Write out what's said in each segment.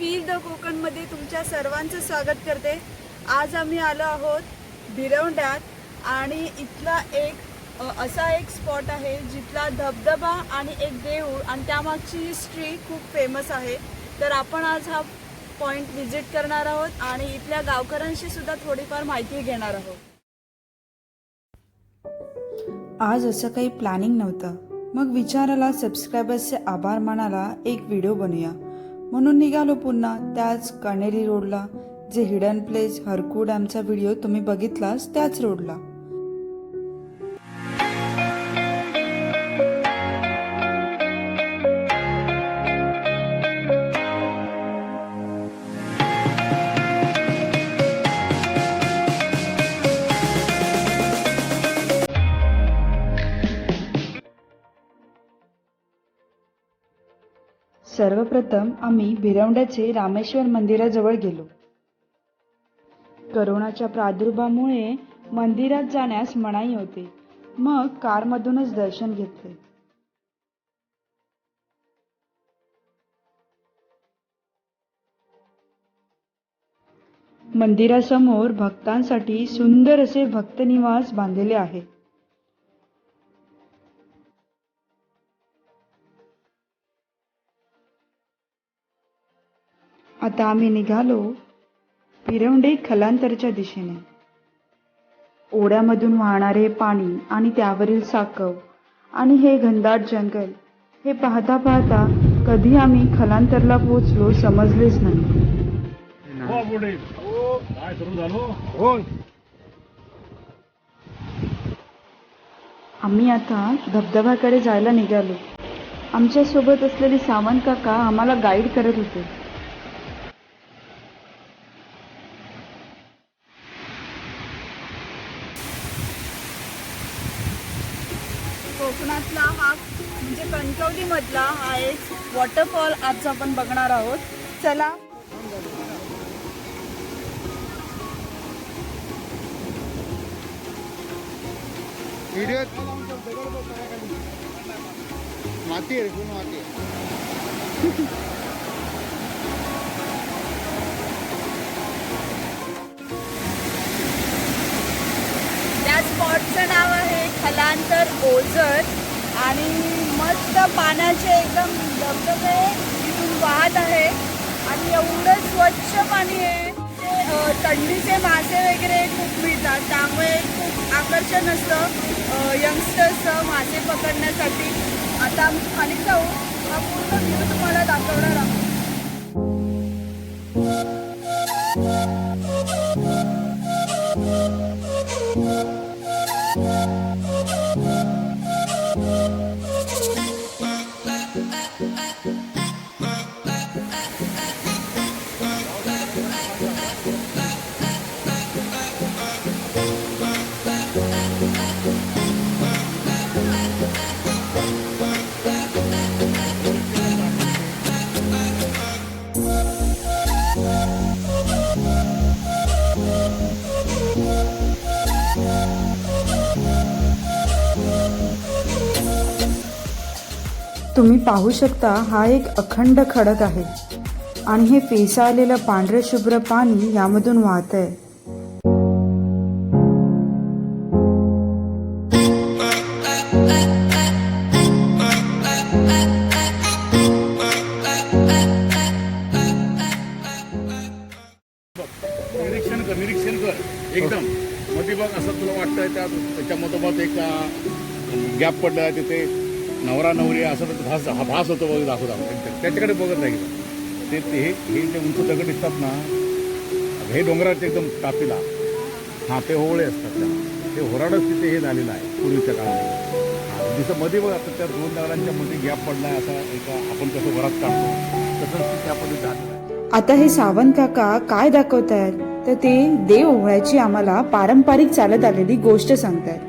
Feel the कोकणमध्ये तुमच्या सर्वांचं स्वागत करते। आज आम्ही आलो आहोत भिरवंड्यात आणि इथला एक असा एक स्पॉट आहे जिथला धबधबा आणि एक देऊळ आणि त्यामागची हिस्ट्री खूप फेमस आहे। तर आपण आज हा पॉइंट विजिट करणार आहोत आणि इथल्या गावकऱ्यांशी सुद्धा थोडीफार माहिती घेणार आहोत। आज असं काही प्लॅनिंग नव्हतं, मग विचाराला सबस्क्रायबर्सचे आभार मानायला एक व्हिडिओ बनवूया म्हणून निघालो पुन्हा त्याच कणेरी रोडला। जे हिडन प्लेस हरकू डॅमचा व्हिडिओ तुम्ही बघितलास त्याच रोडला। सर्वप्रथम आम्ही भिरवंड्याचे रामेश्वर मंदिराजवळ गेलो। करोनाच्या प्रादुर्भावामुळे मंदिरात जाण्यास मनाई होती, मग कारमधूनच दर्शन घेतले। मंदिरासमोर भक्तांसाठी सुंदर असे भक्त निवास बांधलेले आहे। आता आम्ही निघालो भिरवंडे खलांतरच्या दिशेने। ओढ्यामधून वाहणारे पाणी आणि त्यावरील साकव आणि हे घनदाट जंगल हे पाहता पाहता कधी आम्ही खलांतरला पोहोचलो समजलेच नाही। आम्ही आता धबधब्याकडे जायला निघालो। आमच्या सोबत असलेले सावंत काका आम्हाला गाईड करत होते। कोकणातला हा म्हणजे कणकवली मधला हा एक वॉटरफॉल आज आपण बघणार आहोत। चला माती आहे पूर्ण माती त्या स्पॉटचं नाव आहे खलांतर ओझर आणि मस्त पाण्याचे एकदम धबधबे इथून वाहत आहे आणि एवढं स्वच्छ पाणी आहे। थंडीचे मासे वगैरे खूप मिळतात, त्यामुळे खूप आकर्षण असतं यंगस्टर्स मासे पकडण्यासाठी। आता आम्ही खाली जाऊ, हा पूर्ण व्ह्यू तुम्हाला दाखवणार आहोत। तुम्ही पाहू शकता हा एक अखंड खडक आहे आणि हे फेसाळलेलं पांढरे शुभ्र पाणी यामधून वाहत आहे। निरीक्षण कर एकदम मध्ये बघ असं तुला वाटतंय त्याच्या मधोमध एक गॅप पडला तिथे नवरा नवरी असं भास होतो बघ दाखवत त्याच्याकडे बघत नाही ते हे जे उंच दगड दिसतात ना हे डोंगराचे एकदम टापीला हां ते होवळे असतात त्याला ते होराडच तिथे हे झालेलं आहे पूर्वीच्या काळामध्ये। जसं मध्ये बघ आता त्या दोन दगडांच्या मध्ये गॅप पडला आहे असा एक आपण कसं वरात काढतो तसंच त्या पद्धतीत झालेलं आहे। आता हे सावंत काका काय दाखवतायत तर ते देव ओवाळ्याची आम्हाला पारंपरिक चालत आलेली गोष्ट सांगतायत।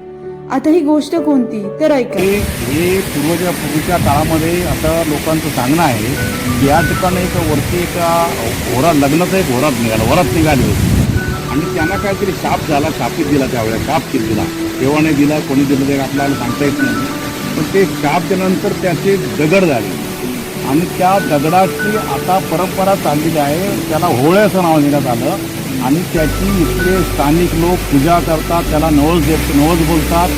आता ही गोष्ट कोणती तर ऐका। हे पूर्वीच्या काळामध्ये असं लोकांचं सांगणं आहे की या ठिकाणी एक वरती एक लग्नाचा एक वरात निघाली होती आणि त्यांना काहीतरी शाप झाला, शापित दिला त्यावेळेला, शाप दिला, देवाने दिला, कोणी दिलं ते आपल्याला सांगता येत नाही, पण ते शाप दिल्यानंतर त्याचे दगड झाले आणि त्या दगडाची आता परंपरा चाललेली आहे. त्याला होळे असं नाव देण्यात आलं आणि त्याची इथले स्थानिक लोक पूजा करतात, त्याला नवस बोलतात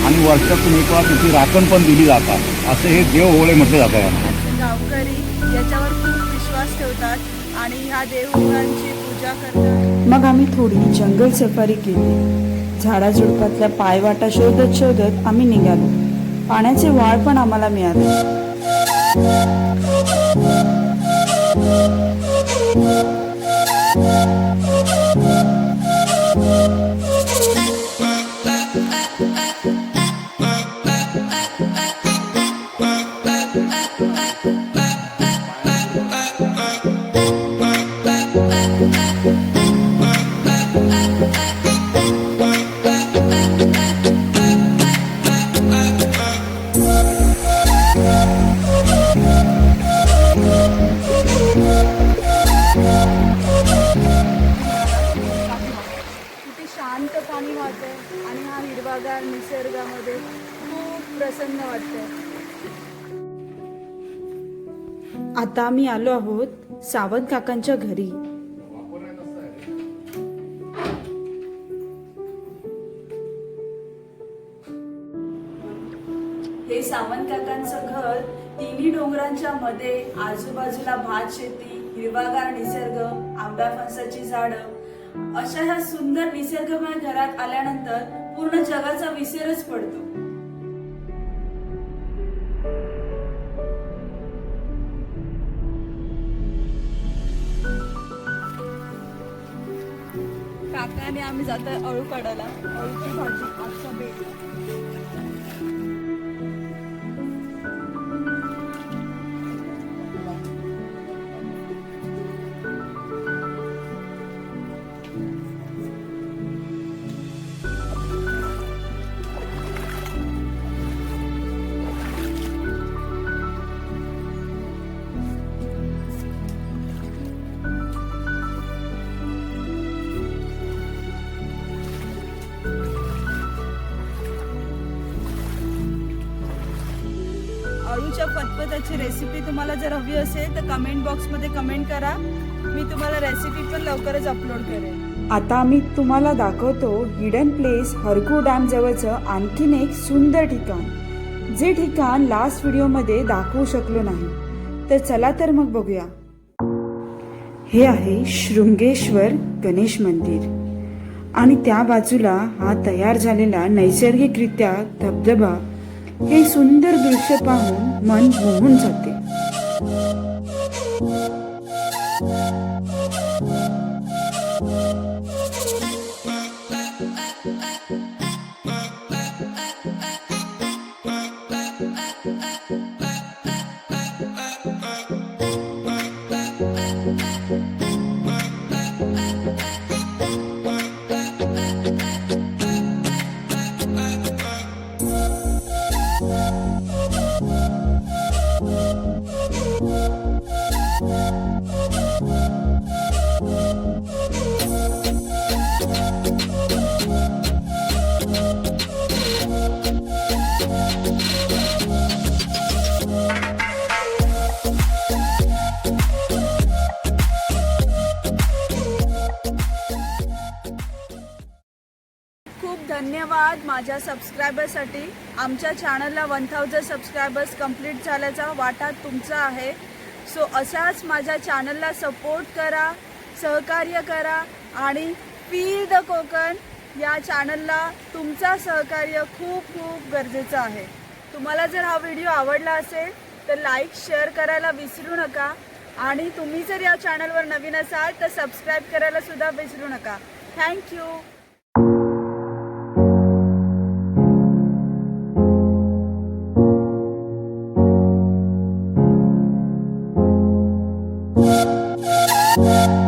आणि वर्षातून एक वेळा तिची राखण पण दिली जातात. असे हे देव होळे म्हटले जातात याला. गावकरी याच्यावर खूप विश्वास ठेवतात आणि ह्या देवगुरांची पूजा करतात. मग आम्ही थोडी जंगल सफारी केली. झाडाझुडपातल्या पायवाटा शोधत शोधत आम्ही निघालो. पाण्याचे वाळ पण आम्हाला मिळाले. किती शांत पाणी वाहतंय आणि हा हिरवागार निसर्गामध्ये खूप प्रसन्न वाटतंय. आता आम्ही आलो आहोत सावंत काकांच्या घरी. हे सावंत काकांचं घर तिन्ही डोंगरांच्या मध्ये, आजूबाजूला भात शेती, हिरवागार निसर्ग, आंब्या फणसाची झाडं, अशा ह्या सुंदर निसर्गमय घरात आल्यानंतर पूर्ण जगाचा विसरच पडतो. काकाने आम्ही जातोय अळू काढायला. अळूची भाजी आजचा बेत. अळूच्या फतफत्याची रेसिपी तुम्हाला जर हवी असेल तर कमेंट बॉक्समध्ये कमेंट करा. मी तुम्हाला रेसिपी पण लवकरच अपलोड करेन. आता आम्ही तुम्हाला दाखवतो हिडन प्लेस हरकू डॅम जवळचं आणखीन एक सुंदर ठिकाण, जे ठिकाण लास्ट व्हिडिओमध्ये दाखवू शकलो नाही. तर चला तर मग बघूया. हे आहे शृंगेश्वर गणेश मंदिर आणि त्या बाजूला हा तयार झालेला नैसर्गिकरित्या धबधबा. हे सुंदर दृश्य पाहून मन मोहून जाते. धन्यवाद माझ्या सबस्क्रायबरसाठी. आमच्या चॅनलला 1000 सबस्क्रायबर्स कंप्लीट झाल्याचा वाटा तुमचा आहे. सो अशाच माझ्या चॅनलला सपोर्ट करा, सहकार्य करा आणि फील द कोकण या चॅनलला तुमचा सहकार्य खूप खूप गरजेचं आहे. तुम्हाला जर हा व्हिडिओ आवडला असेल तर लाईक शेअर करायला विसरू नका आणि तुम्ही जर या चॅनलवर नवीन असाल तर सबस्क्राईब करायला सुद्धा विसरू नका. थँक्यू. Thank you.